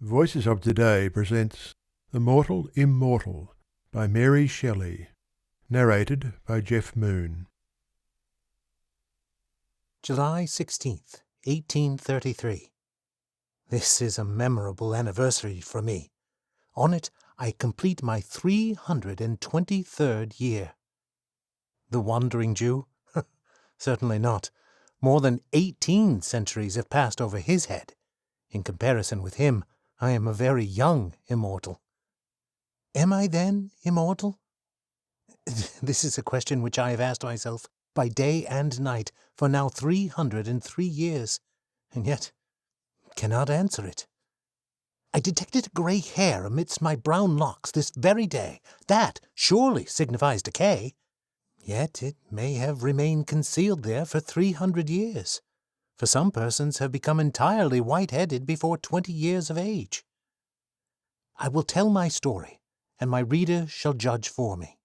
Voices of Today presents The Mortal Immortal by Mary Shelley. Narrated by Jeff Moon. July 16th, 1833. This is a memorable anniversary for me. On it I complete my 323rd year. The Wandering Jew? Certainly not. More than 18 centuries have passed over his head. In comparison with him, I am a very young immortal. Am I then immortal? This is a question which I have asked myself by day and night for now 303 years, and yet cannot answer it. I detected a grey hair amidst my brown locks this very day. That surely signifies decay. Yet it may have remained concealed there for 300 years. For some persons have become entirely white-headed before 20 years of age. I will tell my story, and my reader shall judge for me.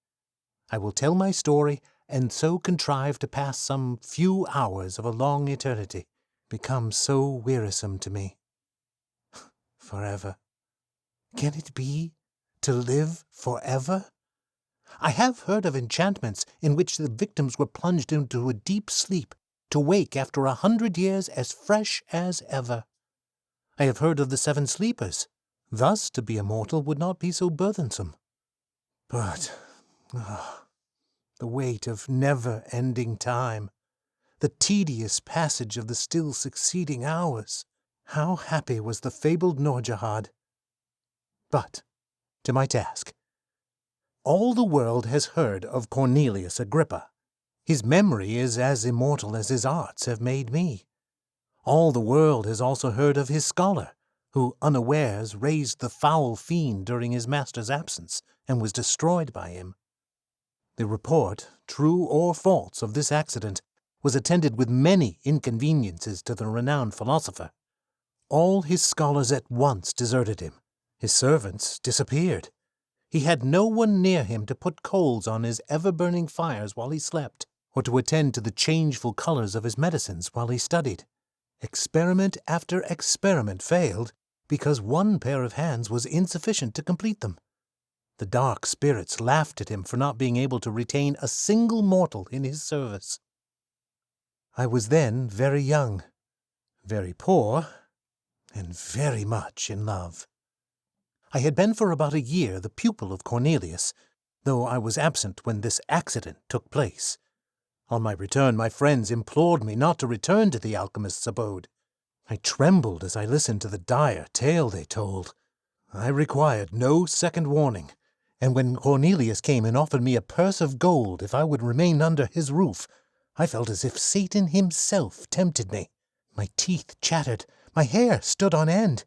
I will tell my story, and so contrive to pass some few hours of a long eternity, become so wearisome to me. Forever. Can it be to live forever? I have heard of enchantments in which the victims were plunged into a deep sleep, to wake after 100 years as fresh as ever. I have heard of the 7 sleepers. Thus to be immortal would not be so burthensome. But the weight of never-ending time, the tedious passage of the still succeeding hours. How happy was the fabled Nourjahad! But to my task. All the world has heard of Cornelius Agrippa. His memory is as immortal as his arts have made me. All the world has also heard of his scholar, who unawares raised the foul fiend during his master's absence, and was destroyed by him. The report, true or false, of this accident was attended with many inconveniences to the renowned philosopher. All his scholars at once deserted him. His servants disappeared. He had no one near him to put coals on his ever-burning fires while he slept, or to attend to the changeful colors of his medicines while he studied. Experiment after experiment failed, because one pair of hands was insufficient to complete them. The dark spirits laughed at him for not being able to retain a single mortal in his service. I was then very young, very poor, and very much in love. I had been for about a year the pupil of Cornelius, though I was absent when this accident took place. On my return, my friends implored me not to return to the alchemist's abode. I trembled as I listened to the dire tale they told. I required no second warning, and when Cornelius came and offered me a purse of gold if I would remain under his roof, I felt as if Satan himself tempted me. My teeth chattered, my hair stood on end.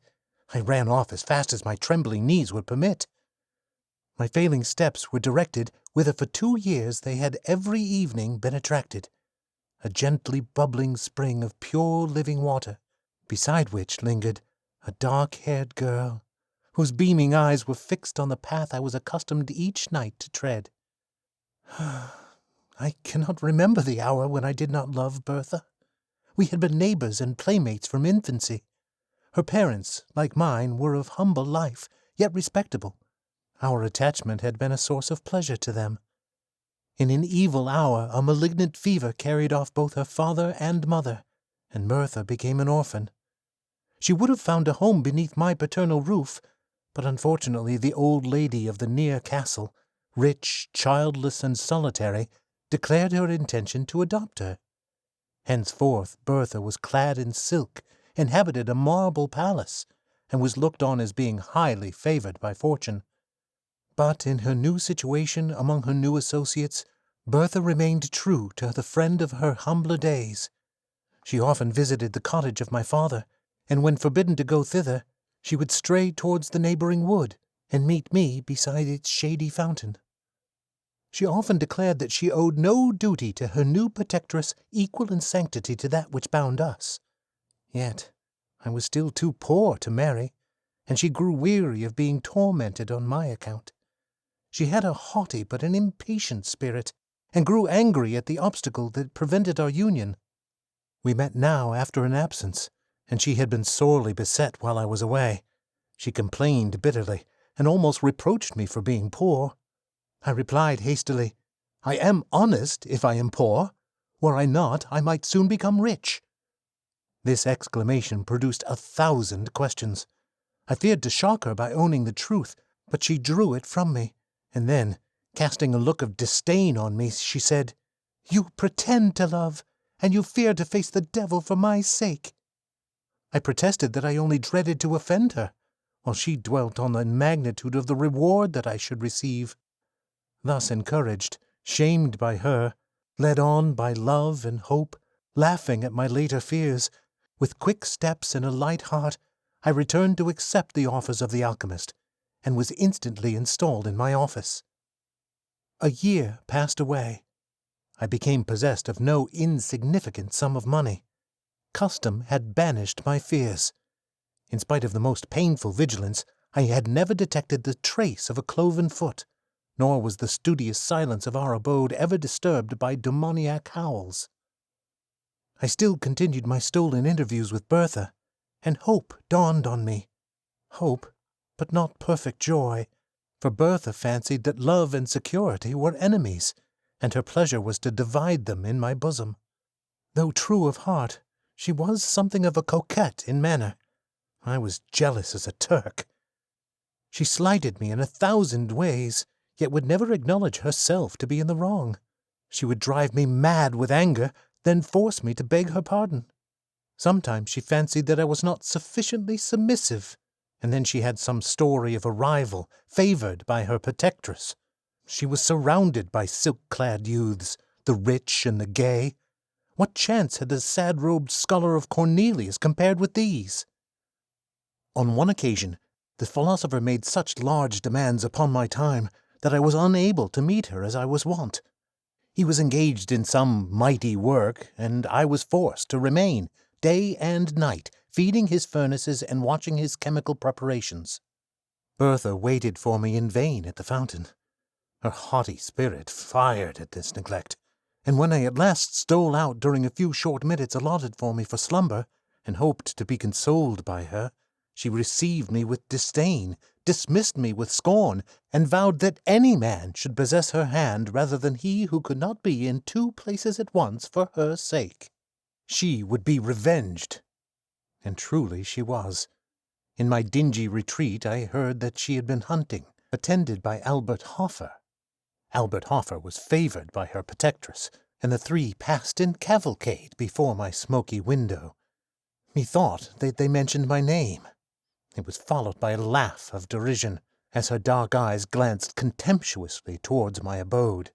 I ran off as fast as my trembling knees would permit. My failing steps were directed whither for 2 years they had every evening been attracted, a gently bubbling spring of pure living water, beside which lingered a dark-haired girl, whose beaming eyes were fixed on the path I was accustomed each night to tread. I cannot remember the hour when I did not love Bertha. We had been neighbors and playmates from infancy. Her parents, like mine, were of humble life, yet respectable. Our attachment had been a source of pleasure to them. In an evil hour a malignant fever carried off both her father and mother, and Bertha became an orphan. She would have found a home beneath my paternal roof, but unfortunately the old lady of the near castle, rich, childless, and solitary, declared her intention to adopt her. Henceforth Bertha was clad in silk, inhabited a marble palace, and was looked on as being highly favored by fortune. But in her new situation among her new associates, Bertha remained true to the friend of her humbler days. She often visited the cottage of my father, and when forbidden to go thither, she would stray towards the neighboring wood, and meet me beside its shady fountain. She often declared that she owed no duty to her new protectress equal in sanctity to that which bound us. Yet I was still too poor to marry, and she grew weary of being tormented on my account. She had a haughty but an impatient spirit, and grew angry at the obstacle that prevented our union. We met now after an absence, and she had been sorely beset while I was away. She complained bitterly, and almost reproached me for being poor. I replied hastily, "I am honest if I am poor. Were I not, I might soon become rich." This exclamation produced 1,000 questions. I feared to shock her by owning the truth, but she drew it from me, and then, casting a look of disdain on me, she said, "You pretend to love, and you fear to face the devil for my sake." I protested that I only dreaded to offend her, while she dwelt on the magnitude of the reward that I should receive. Thus encouraged, shamed by her, led on by love and hope, laughing at my later fears, with quick steps and a light heart, I returned to accept the offers of the alchemist, and was instantly installed in my office. A year passed away. I became possessed of no insignificant sum of money. Custom had banished my fears. In spite of the most painful vigilance, I had never detected the trace of a cloven foot, nor was the studious silence of our abode ever disturbed by demoniac howls. I still continued my stolen interviews with Bertha, and hope dawned on me. Hope, but not perfect joy, for Bertha fancied that love and security were enemies, and her pleasure was to divide them in my bosom. Though true of heart, she was something of a coquette in manner. I was jealous as a Turk. She slighted me in 1,000 ways, yet would never acknowledge herself to be in the wrong. She would drive me mad with anger, then force me to beg her pardon. Sometimes she fancied that I was not sufficiently submissive, and then she had some story of a rival, favored by her protectress. She was surrounded by silk-clad youths, the rich and the gay. What chance had the sad-robed scholar of Cornelius compared with these? On one occasion, the philosopher made such large demands upon my time that I was unable to meet her as I was wont. He was engaged in some mighty work, and I was forced to remain day and night, feeding his furnaces and watching his chemical preparations. Bertha waited for me in vain at the fountain. Her haughty spirit fired at this neglect, and when I at last stole out during a few short minutes allotted for me for slumber, and hoped to be consoled by her, she received me with disdain, dismissed me with scorn, and vowed that any man should possess her hand rather than he who could not be in 2 places at once for her sake. She would be revenged. And truly she was. In my dingy retreat I heard that she had been hunting, attended by Albert Hoffer. Albert Hoffer was favored by her protectress, and the 3 passed in cavalcade before my smoky window. Methought that they mentioned my name. It was followed by a laugh of derision, as her dark eyes glanced contemptuously towards my abode.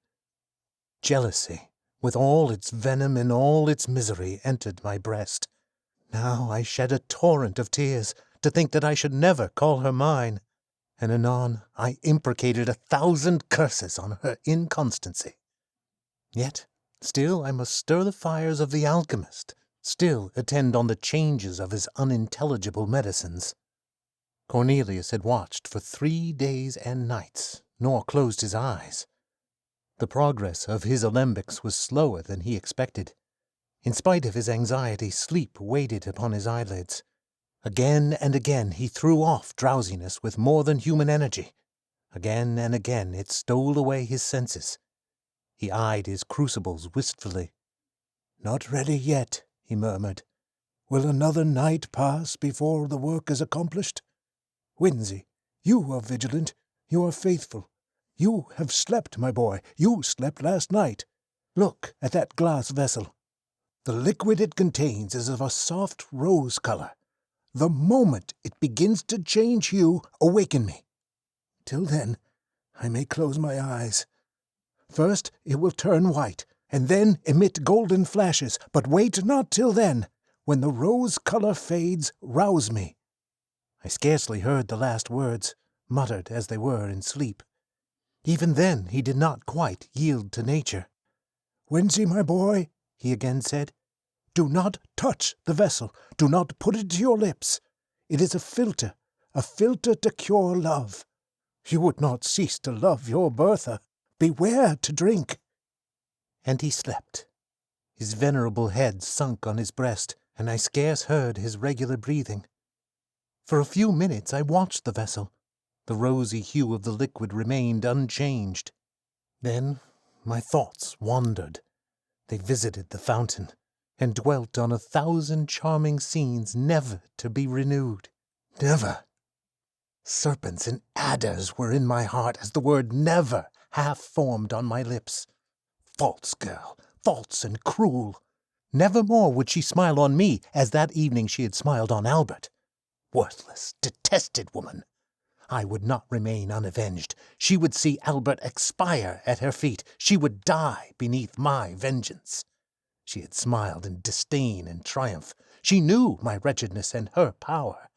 Jealousy, with all its venom and all its misery, entered my breast. Now I shed a torrent of tears to think that I should never call her mine, and anon I imprecated 1,000 curses on her inconstancy. Yet still I must stir the fires of the alchemist, still attend on the changes of his unintelligible medicines. Cornelius had watched for 3 days and nights, nor closed his eyes. The progress of his alembics was slower than he expected. In spite of his anxiety, sleep waited upon his eyelids. Again and again he threw off drowsiness with more than human energy. Again and again it stole away his senses. He eyed his crucibles wistfully. "Not ready yet," he murmured. "Will another night pass before the work is accomplished? Whinsey, you are vigilant, you are faithful. You have slept, my boy, you slept last night. Look at that glass vessel. The liquid it contains is of a soft rose color. The moment it begins to change hue, awaken me. Till then, I may close my eyes. First it will turn white, and then emit golden flashes, but wait not till then. When the rose color fades, rouse me." I scarcely heard the last words, muttered as they were in sleep. Even then he did not quite yield to nature. "Whinsey, my boy," he again said, "do not touch the vessel. Do not put it to your lips. It is a filter to cure love. You would not cease to love your Bertha. Beware to drink." And he slept. His venerable head sunk on his breast, and I scarce heard his regular breathing. For a few minutes I watched the vessel. The rosy hue of the liquid remained unchanged. Then my thoughts wandered. They visited the fountain, and dwelt on 1,000 charming scenes never to be renewed. Never! Serpents and adders were in my heart as the word never half formed on my lips. False girl, false and cruel. Never more would she smile on me as that evening she had smiled on Albert. Worthless, detested woman! I would not remain unavenged. She would see Albert expire at her feet. She would die beneath my vengeance. She had smiled in disdain and triumph. She knew my wretchedness and her power.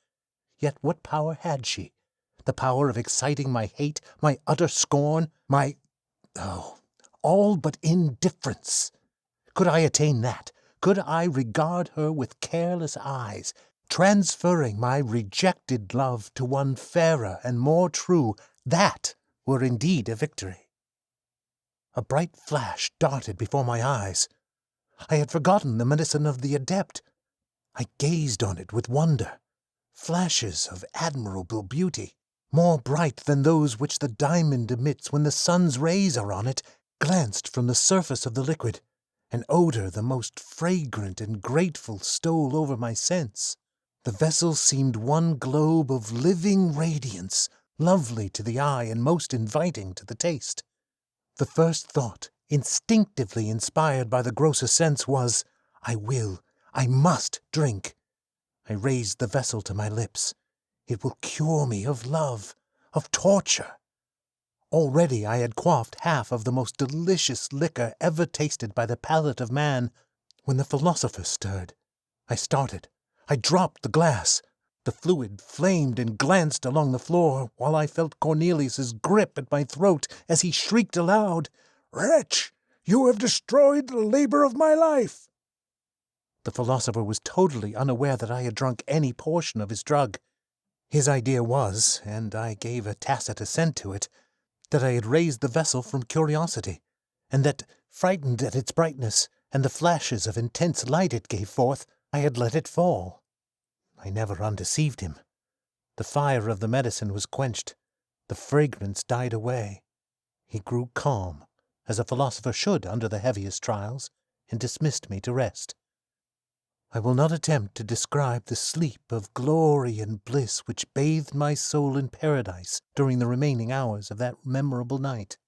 Yet what power had she? The power of exciting my hate, my utter scorn, all but indifference. Could I attain that? Could I regard her with careless eyes, transferring my rejected love to one fairer and more true? That were indeed a victory. A bright flash darted before my eyes. I had forgotten the medicine of the adept. I gazed on it with wonder. Flashes of admirable beauty, more bright than those which the diamond emits when the sun's rays are on it, glanced from the surface of the liquid. An odor the most fragrant and grateful stole over my sense. The vessel seemed one globe of living radiance, lovely to the eye and most inviting to the taste. The first thought, instinctively inspired by the grosser sense, was, I must drink. I raised the vessel to my lips. It will cure me of love, of torture. Already I had quaffed half of the most delicious liquor ever tasted by the palate of man, when the philosopher stirred. I started. I dropped the glass. The fluid flamed and glanced along the floor, while I felt Cornelius's grip at my throat as he shrieked aloud, "Wretch, you have destroyed the labor of my life!" The philosopher was totally unaware that I had drunk any portion of his drug. His idea was, and I gave a tacit assent to it, that I had raised the vessel from curiosity, and that, frightened at its brightness and the flashes of intense light it gave forth, I had let it fall. I never undeceived him. The fire of the medicine was quenched. The fragrance died away. He grew calm, as a philosopher should under the heaviest trials, and dismissed me to rest. I will not attempt to describe the sleep of glory and bliss which bathed my soul in paradise during the remaining hours of that memorable night.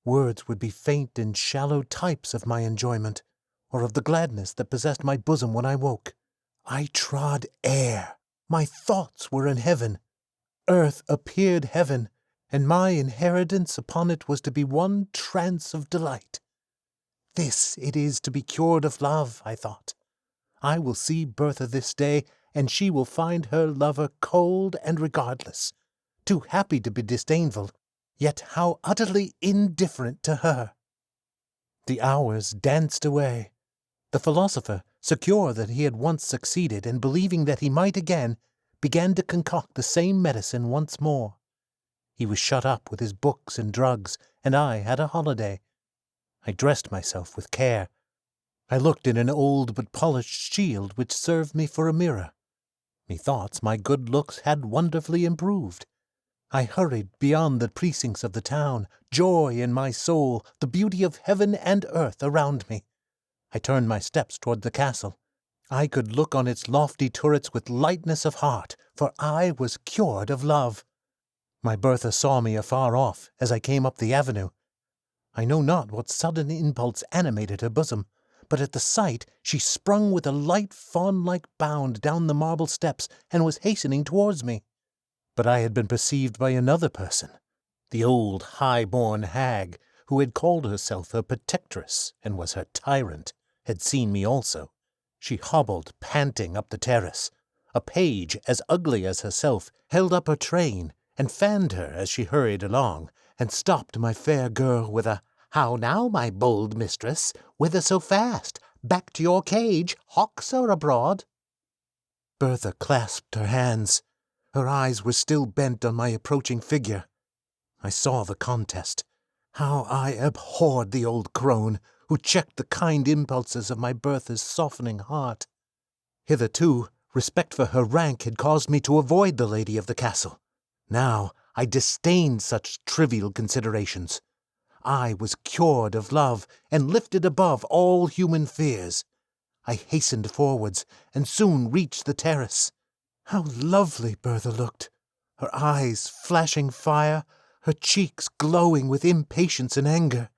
Words would be faint and shallow types of my enjoyment, or of the gladness that possessed my bosom when I woke. I trod air. My thoughts were in heaven. Earth appeared heaven, and my inheritance upon it was to be one trance of delight. This it is to be cured of love, I thought. I will see Bertha this day, and she will find her lover cold and regardless, too happy to be disdainful, yet how utterly indifferent to her. The hours danced away. The philosopher, secure that he had once succeeded, and believing that he might again, began to concoct the same medicine once more. He was shut up with his books and drugs, and I had a holiday. I dressed myself with care. I looked in an old but polished shield which served me for a mirror. Methoughts my good looks had wonderfully improved. I hurried beyond the precincts of the town, joy in my soul, the beauty of heaven and earth around me. I turned my steps toward the castle. I could look on its lofty turrets with lightness of heart, for I was cured of love. My Bertha saw me afar off as I came up the avenue. I know not what sudden impulse animated her bosom, but at the sight she sprung with a light fawn-like bound down the marble steps and was hastening towards me. But I had been perceived by another person. The old high-born hag, who had called herself her protectress and was her tyrant, had seen me also. She hobbled panting up the terrace. A page, as ugly as herself, held up her train and fanned her as she hurried along, and stopped my fair girl with a "How now, my bold mistress? Whither so fast? Back to your cage. Hawks are abroad." Bertha clasped her hands. Her eyes were still bent on my approaching figure. I saw the contest. How I abhorred the old crone, who checked the kind impulses of my Bertha's softening heart. Hitherto, Respect for her rank had caused me to avoid the lady of the castle. Now I disdained such trivial considerations. I was cured of love and lifted above all human fears. I hastened forwards and soon reached the terrace. How lovely Bertha looked! Her eyes flashing fire, her cheeks glowing with impatience and anger.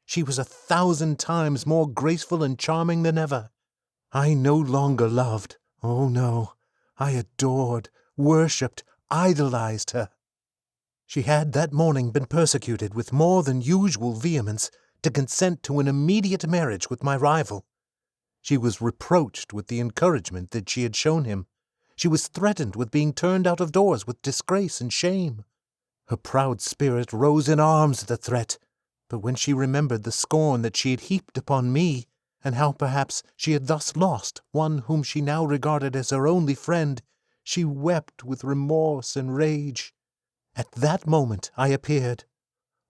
She was 1,000 times more graceful and charming than ever. I no longer loved. Oh no, I adored, worshipped, idolized her. She had that morning been persecuted with more than usual vehemence to consent to an immediate marriage with my rival. She was reproached with the encouragement that she had shown him. She was threatened with being turned out of doors with disgrace and shame. Her proud spirit rose in arms at the threat, but when she remembered the scorn that she had heaped upon me, and how perhaps she had thus lost one whom she now regarded as her only friend, she wept with remorse and rage. At that moment I appeared.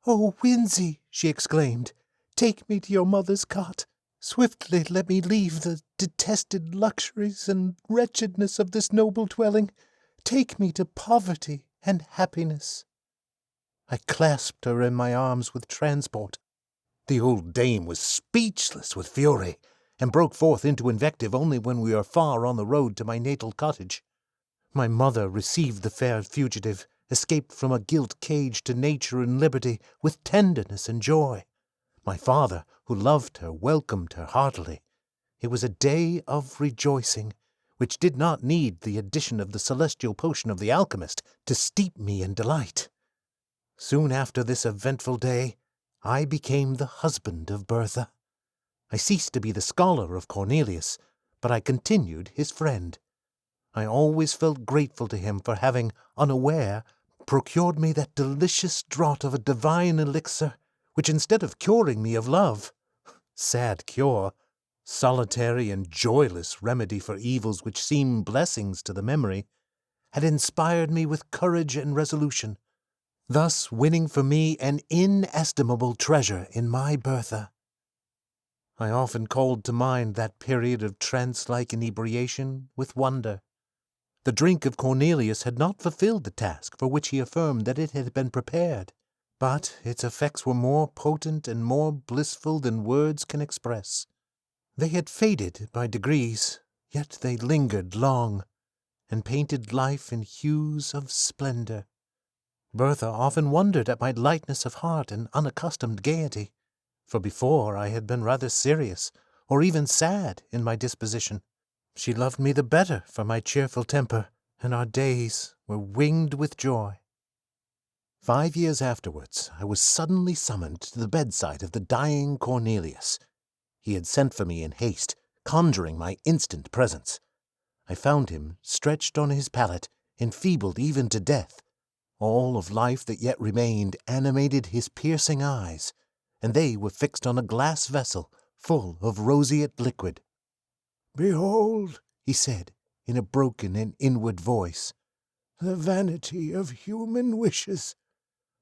"Oh, Winsey," she exclaimed, "take me to your mother's cot. Swiftly let me leave the detested luxuries and wretchedness of this noble dwelling. Take me to poverty and happiness." I clasped her in my arms with transport. The old dame was speechless with fury, and broke forth into invective only when we were far on the road to my natal cottage. My mother received the fair fugitive, escaped from a gilt cage to nature and liberty, with tenderness and joy. My father, who loved her, welcomed her heartily. It was a day of rejoicing, which did not need the addition of the celestial potion of the alchemist to steep me in delight. Soon after this eventful day, I became the husband of Bertha. I ceased to be the scholar of Cornelius, but I continued his friend. I always felt grateful to him for having, unaware, procured me that delicious draught of a divine elixir, which instead of curing me of love, sad cure, solitary and joyless remedy for evils which seem blessings to the memory, had inspired me with courage and resolution, thus winning for me an inestimable treasure in my Bertha. I often called to mind that period of trance-like inebriation with wonder. The drink of Cornelius had not fulfilled the task for which he affirmed that it had been prepared, but its effects were more potent and more blissful than words can express. They had faded by degrees, yet they lingered long, and painted life in hues of splendor. Bertha often wondered at my lightness of heart and unaccustomed gaiety, for before I had been rather serious, or even sad, in my disposition. She loved me the better for my cheerful temper, and our days were winged with joy. 5 years afterwards, I was suddenly summoned to the bedside of the dying Cornelius. He had sent for me in haste, conjuring my instant presence. I found him stretched on his pallet, enfeebled even to death. All of life that yet remained animated his piercing eyes, and they were fixed on a glass vessel full of roseate liquid. "Behold," he said, in a broken and inward voice, "the vanity of human wishes.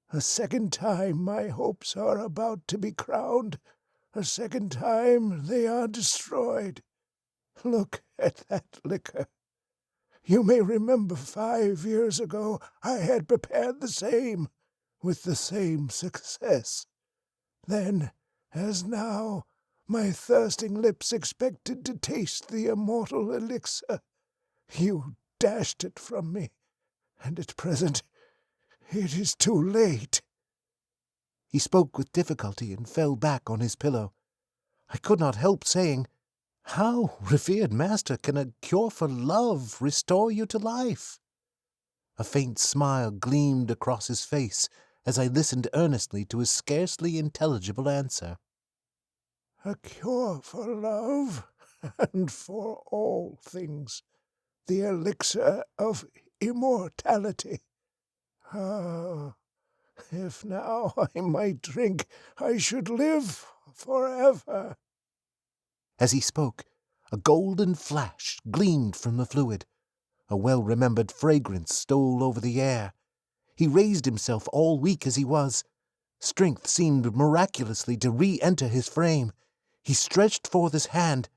A second time my hopes are about to be crowned. A second time they are destroyed. Look at that liquor. You may remember 5 years ago I had prepared the same, with the same success. Then, as now, my thirsting lips expected to taste the immortal elixir. You dashed it from me, and at present it is too late." He spoke with difficulty and fell back on his pillow. I could not help saying, "How, revered master, can a cure for love restore you to life?" A faint smile gleamed across his face as I listened earnestly to his scarcely intelligible answer. "A cure for love, and for all things. The elixir of immortality. Ah, if now I might drink, I should live forever." As he spoke, a golden flash gleamed from the fluid. A well-remembered fragrance stole over the air. He raised himself, all weak as he was. Strength seemed miraculously to re-enter his frame. He stretched forth his hand.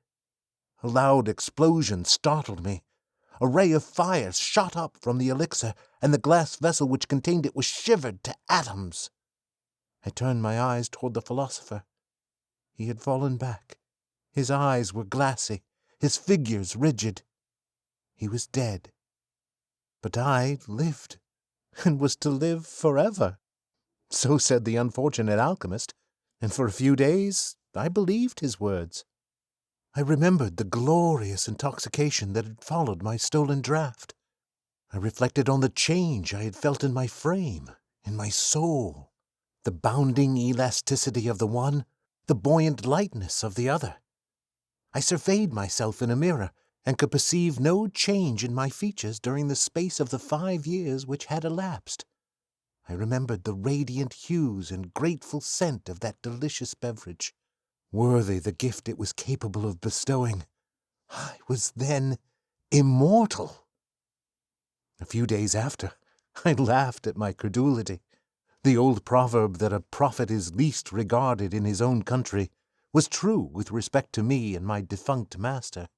A loud explosion startled me. A ray of fire shot up from the elixir, and the glass vessel which contained it was shivered to atoms. I turned my eyes toward the philosopher. He had fallen back. His eyes were glassy, his figures rigid. He was dead. But I lived, and was to live forever. So said the unfortunate alchemist, and for a few days I believed his words. I remembered the glorious intoxication that had followed my stolen draught. I reflected on the change I had felt in my frame, in my soul, the bounding elasticity of the one, the buoyant lightness of the other. I surveyed myself in a mirror, and could perceive no change in my features during the space of the 5 years which had elapsed. I remembered the radiant hues and grateful scent of that delicious beverage, worthy the gift it was capable of bestowing. I was then immortal. A few days after, I laughed at my credulity. The old proverb that a prophet is least regarded in his own country was true with respect to me and my defunct master.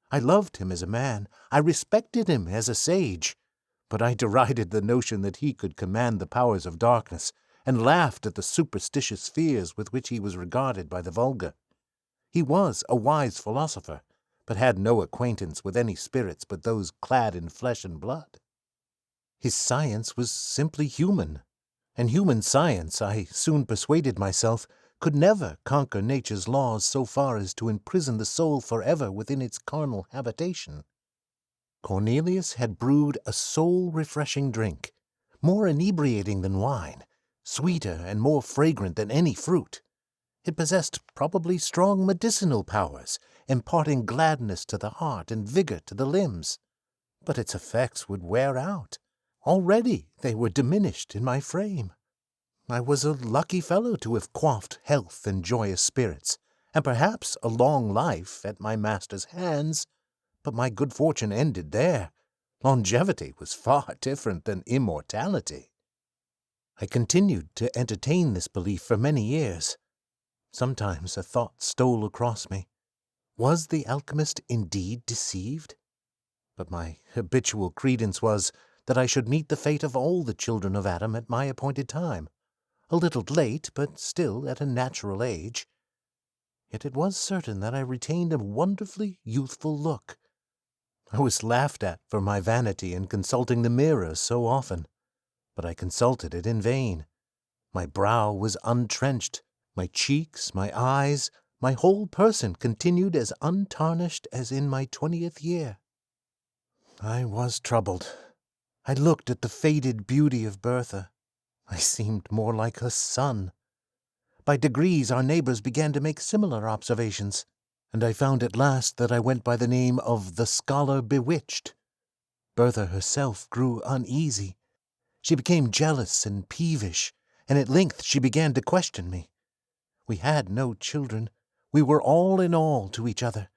I loved him as a man, I respected him as a sage, but I derided the notion that he could command the powers of darkness, and laughed at the superstitious fears with which he was regarded by the vulgar. He was a wise philosopher, but had no acquaintance with any spirits but those clad in flesh and blood. His science was simply human, and human science, I soon persuaded myself, could never conquer nature's laws so far as to imprison the soul forever within its carnal habitation. Cornelius had brewed a soul-refreshing drink, more inebriating than wine, sweeter and more fragrant than any fruit. It possessed probably strong medicinal powers, imparting gladness to the heart and vigor to the limbs. But its effects would wear out. Already they were diminished in my frame. I was a lucky fellow to have quaffed health and joyous spirits, and perhaps a long life at my master's hands, but my good fortune ended there. Longevity was far different than immortality. I continued to entertain this belief for many years. Sometimes a thought stole across me. Was the alchemist indeed deceived? But my habitual credence was that I should meet the fate of all the children of Adam at my appointed time. A little late, but still at a natural age. Yet it was certain that I retained a wonderfully youthful look. I was laughed at for my vanity in consulting the mirror so often, but I consulted it in vain. My brow was untrenched, my cheeks, my eyes, my whole person continued as untarnished as in my 20th year. I was troubled. I looked at the faded beauty of Bertha. I seemed more like her son. By degrees our neighbors began to make similar observations, and I found at last that I went by the name of the scholar bewitched. Bertha herself grew uneasy. She became jealous and peevish, and at length she began to question me. We had no children. We were all in all to each other,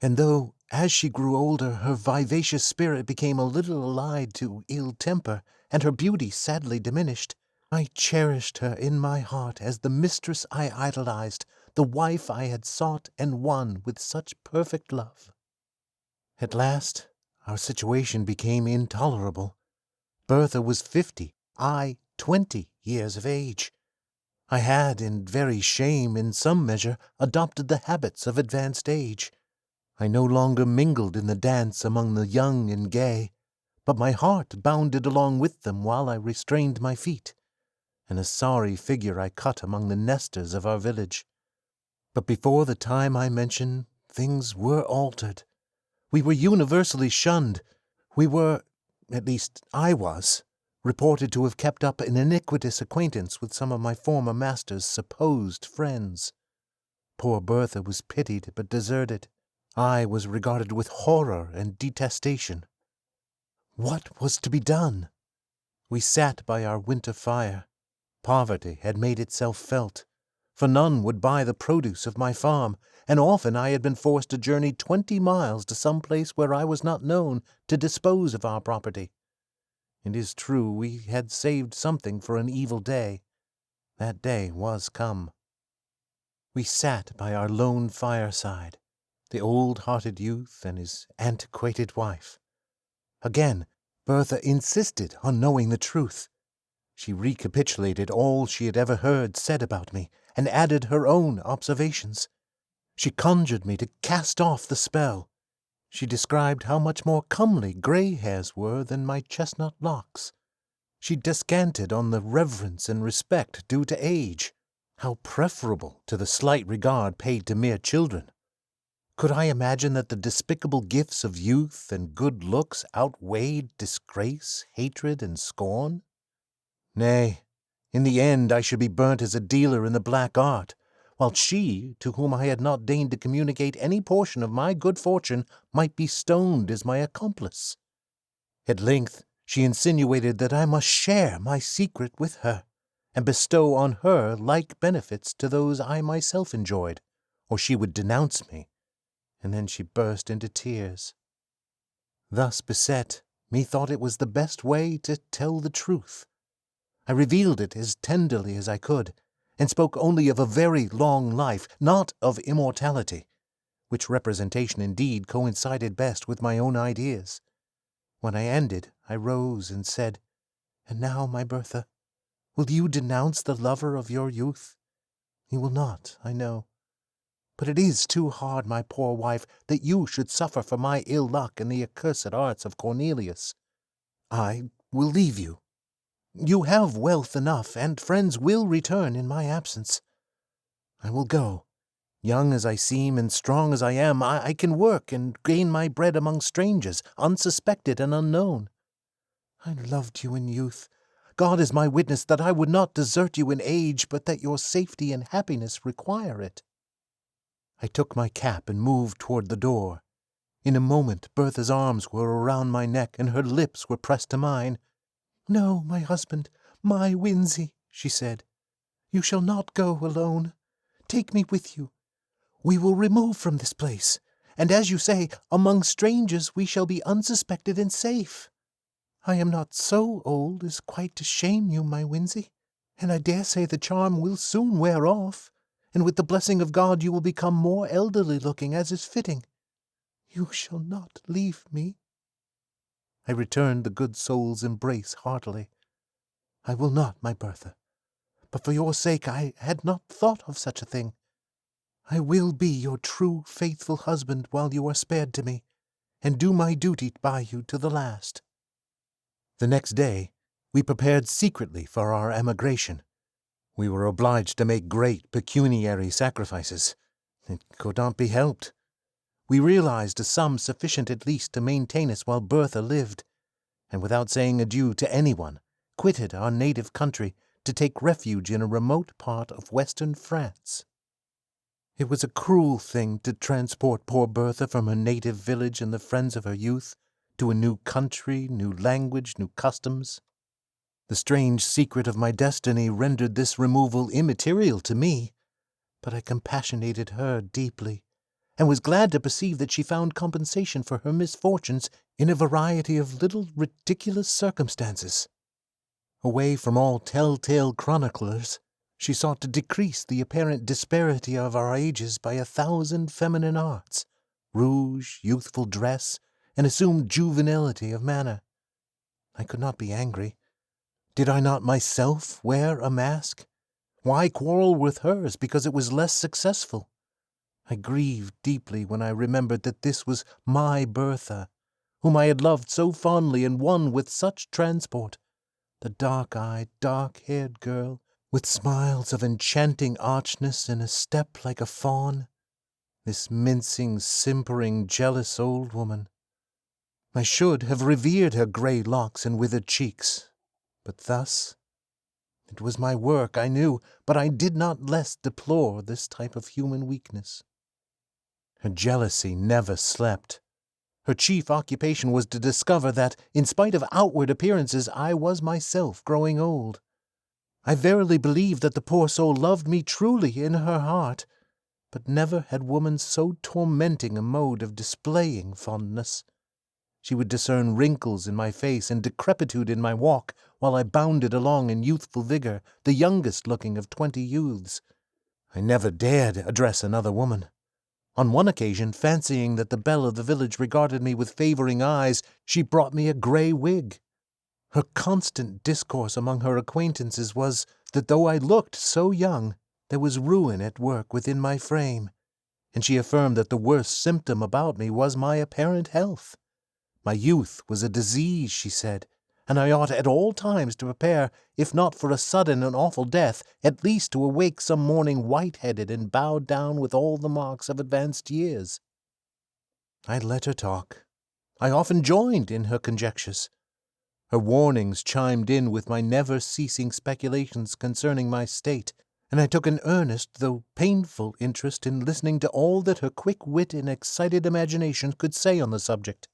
and though, as she grew older, her vivacious spirit became a little allied to ill temper, and her beauty sadly diminished, I cherished her in my heart as the mistress I idolized, the wife I had sought and won with such perfect love. At last our situation became intolerable. Bertha was 50, I 20 years of age. I had, in very shame, in some measure, adopted the habits of advanced age. I no longer mingled in the dance among the young and gay, but my heart bounded along with them while I restrained my feet, and a sorry figure I cut among the nesters of our village. But before the time I mention, things were altered. We were universally shunned. We were, at least I was, reported to have kept up an iniquitous acquaintance with some of my former master's supposed friends. Poor Bertha was pitied but deserted. I was regarded with horror and detestation. What was to be done? We sat by our winter fire. Poverty had made itself felt, for none would buy the produce of my farm, and often I had been forced to journey 20 miles to some place where I was not known to dispose of our property. It is true we had saved something for an evil day. That day was come. We sat by our lone fireside, the old-hearted youth and his antiquated wife. Again, Bertha insisted on knowing the truth. She recapitulated all she had ever heard said about me, and added her own observations. She conjured me to cast off the spell. She described how much more comely grey hairs were than my chestnut locks. She descanted on the reverence and respect due to age, how preferable to the slight regard paid to mere children. Could I imagine that the despicable gifts of youth and good looks outweighed disgrace, hatred, and scorn? Nay, in the end I should be burnt as a dealer in the black art, while she, to whom I had not deigned to communicate any portion of my good fortune, might be stoned as my accomplice. At length she insinuated that I must share my secret with her, and bestow on her like benefits to those I myself enjoyed, or she would denounce me, and then she burst into tears. Thus beset, methought it was the best way to tell the truth. I revealed it as tenderly as I could, and spoke only of a very long life, not of immortality, which representation indeed coincided best with my own ideas. When I ended, I rose and said, "And now, my Bertha, will you denounce the lover of your youth? You will not, I know. But it is too hard, my poor wife, that you should suffer for my ill luck and the accursed arts of Cornelius. I will leave you. You have wealth enough, and friends will return in my absence. I will go. Young as I seem and strong as I am, I can work and gain my bread among strangers, unsuspected and unknown. I loved you in youth. God is my witness that I would not desert you in age, but that your safety and happiness require it." I took my cap and moved toward the door. In a moment Bertha's arms were around my neck, and her lips were pressed to mine. "No, my husband, my Winsey," she said. "You shall not go alone. Take me with you. We will remove from this place, and as you say, among strangers we shall be unsuspected and safe. I am not so old as quite to shame you, my Winsey, and I dare say the charm will soon wear off, and with the blessing of God you will become more elderly-looking, as is fitting. You shall not leave me." I returned the good soul's embrace heartily. "I will not, my Bertha. But for your sake I had not thought of such a thing. I will be your true, faithful husband while you are spared to me, and do my duty by you to the last." The next day we prepared secretly for our emigration. We were obliged to make great pecuniary sacrifices. It could not be helped. We realized a sum sufficient at least to maintain us while Bertha lived, and without saying adieu to anyone, quitted our native country to take refuge in a remote part of western France. It was a cruel thing to transport poor Bertha from her native village and the friends of her youth to a new country, new language, new customs. The strange secret of my destiny rendered this removal immaterial to me, but I compassionated her deeply, and was glad to perceive that she found compensation for her misfortunes in a variety of little ridiculous circumstances. Away from all tell-tale chroniclers, she sought to decrease the apparent disparity of our ages by 1,000 feminine arts, rouge, youthful dress, and assumed juvenility of manner. I could not be angry. Did I not myself wear a mask? Why quarrel with hers because it was less successful? I grieved deeply when I remembered that this was my Bertha, whom I had loved so fondly and won with such transport, the dark-eyed, dark-haired girl, with smiles of enchanting archness and a step like a fawn, this mincing, simpering, jealous old woman. I should have revered her grey locks and withered cheeks, but thus... It was my work, I knew, but I did not less deplore this type of human weakness. Her jealousy never slept. Her chief occupation was to discover that, in spite of outward appearances, I was myself growing old. I verily believe that the poor soul loved me truly in her heart, but never had woman so tormenting a mode of displaying fondness. She would discern wrinkles in my face and decrepitude in my walk, while I bounded along in youthful vigor, the youngest looking of 20 youths. I never dared address another woman. On one occasion, fancying that the belle of the village regarded me with favouring eyes, she brought me a grey wig. Her constant discourse among her acquaintances was that though I looked so young, there was ruin at work within my frame, and she affirmed that the worst symptom about me was my apparent health. My youth was a disease, she said, and I ought at all times to prepare, if not for a sudden and awful death, at least to awake some morning white-headed and bowed down with all the marks of advanced years. I let her talk. I often joined in her conjectures. Her warnings chimed in with my never-ceasing speculations concerning my state, and I took an earnest, though painful, interest in listening to all that her quick wit and excited imagination could say on the subject.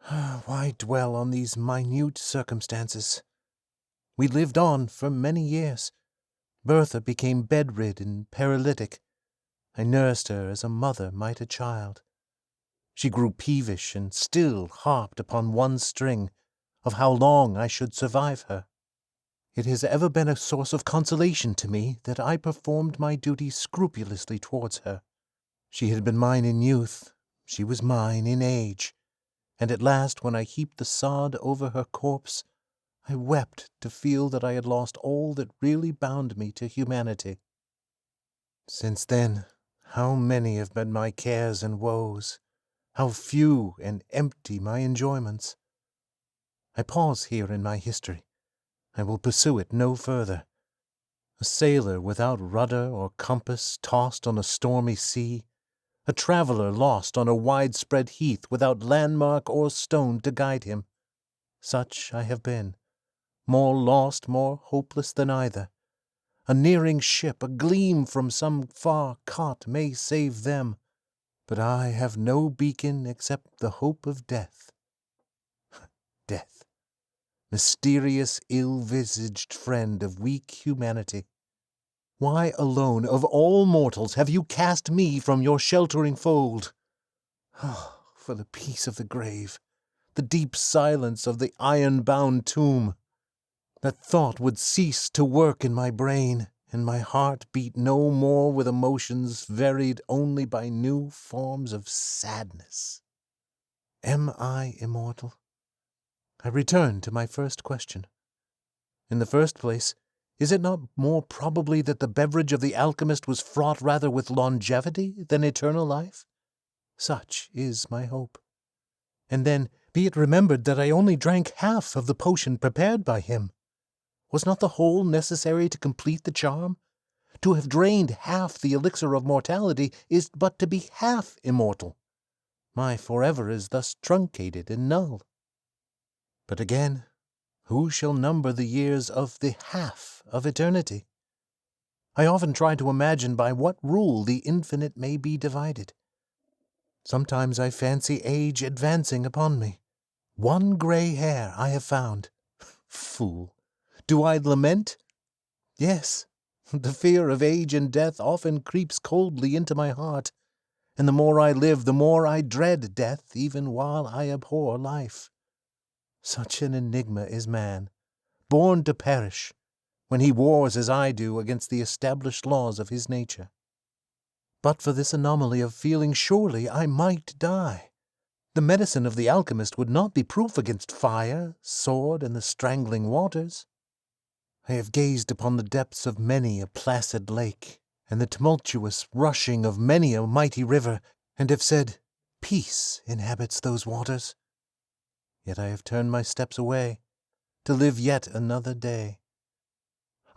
Why dwell on these minute circumstances? We lived on for many years. Bertha became bedrid and paralytic. I nursed her as a mother might a child. She grew peevish and still harped upon one string, of how long I should survive her. It has ever been a source of consolation to me that I performed my duty scrupulously towards her. She had been mine in youth, she was mine in age, and at last, when I heaped the sod over her corpse, I wept to feel that I had lost all that really bound me to humanity. Since then, how many have been my cares and woes, how few and empty my enjoyments! I pause here in my history. I will pursue it no further. A sailor without rudder or compass, tossed on a stormy sea, a traveller lost on a widespread heath without landmark or stone to guide him. Such I have been, more lost, more hopeless than either. A nearing ship, a gleam from some far cot may save them, but I have no beacon except the hope of death. Death, mysterious, ill-visaged friend of weak humanity. Why alone of all mortals have you cast me from your sheltering fold? Oh, for the peace of the grave, the deep silence of the iron-bound tomb, that thought would cease to work in my brain, and my heart beat no more with emotions varied only by new forms of sadness. Am I immortal? I return to my first question. In the first place, is it not more probably that the beverage of the alchemist was fraught rather with longevity than eternal life? Such is my hope. And then, be it remembered that I only drank half of the potion prepared by him. Was not the whole necessary to complete the charm? To have drained half the elixir of mortality is but to be half immortal. My forever is thus truncated and null. But again, who shall number the years of the half of eternity? I often try to imagine by what rule the infinite may be divided. Sometimes I fancy age advancing upon me. One grey hair I have found. Fool! Do I lament? Yes, the fear of age and death often creeps coldly into my heart, and the more I live, the more I dread death, even while I abhor life. Such an enigma is man, born to perish, when he wars as I do against the established laws of his nature. But for this anomaly of feeling, surely I might die. The medicine of the alchemist would not be proof against fire, sword, and the strangling waters. I have gazed upon the depths of many a placid lake, and the tumultuous rushing of many a mighty river, and have said, Peace inhabits those waters. Yet I have turned my steps away, to live yet another day.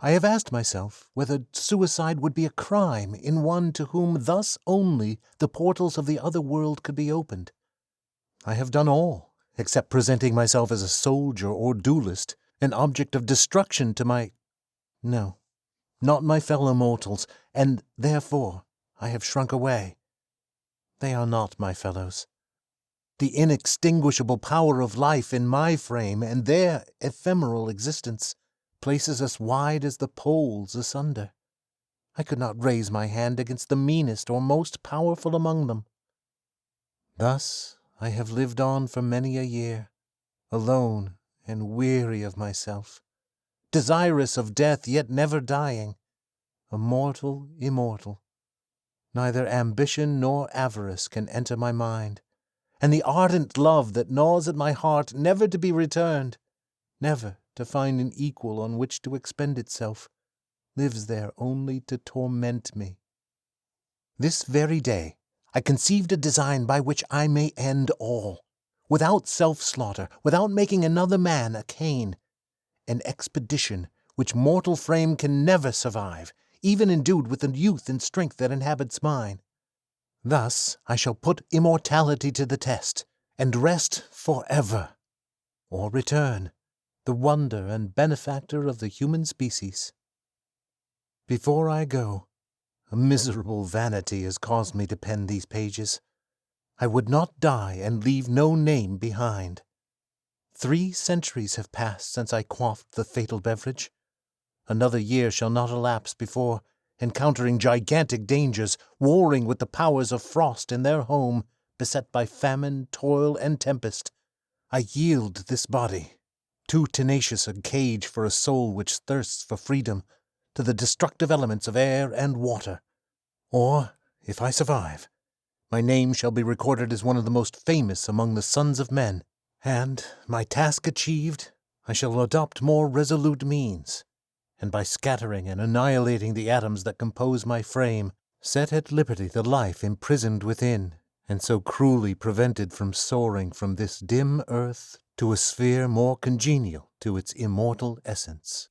I have asked myself whether suicide would be a crime in one to whom thus only the portals of the other world could be opened. I have done all, except presenting myself as a soldier or duelist, an object of destruction to my... No, not my fellow mortals, and therefore I have shrunk away. They are not my fellows. The inextinguishable power of life in my frame and their ephemeral existence places us wide as the poles asunder. I could not raise my hand against the meanest or most powerful among them. Thus I have lived on for many a year, alone and weary of myself, desirous of death yet never dying, a mortal immortal. Neither ambition nor avarice can enter my mind, and the ardent love that gnaws at my heart never to be returned, never to find an equal on which to expend itself, lives there only to torment me. This very day I conceived a design by which I may end all, without self-slaughter, without making another man a Cain, an expedition which mortal frame can never survive, even endued with the youth and strength that inhabits mine. Thus I shall put immortality to the test, and rest forever, or return, the wonder and benefactor of the human species. Before I go, a miserable vanity has caused me to pen these pages. I would not die and leave no name behind. 3 centuries have passed since I quaffed the fatal beverage. Another year shall not elapse before, encountering gigantic dangers, warring with the powers of frost in their home, beset by famine, toil, and tempest, I yield this body, too tenacious a cage for a soul which thirsts for freedom, to the destructive elements of air and water. Or, if I survive, my name shall be recorded as one of the most famous among the sons of men, and, my task achieved, I shall adopt more resolute means, and by scattering and annihilating the atoms that compose my frame, set at liberty the life imprisoned within, and so cruelly prevented from soaring from this dim earth to a sphere more congenial to its immortal essence.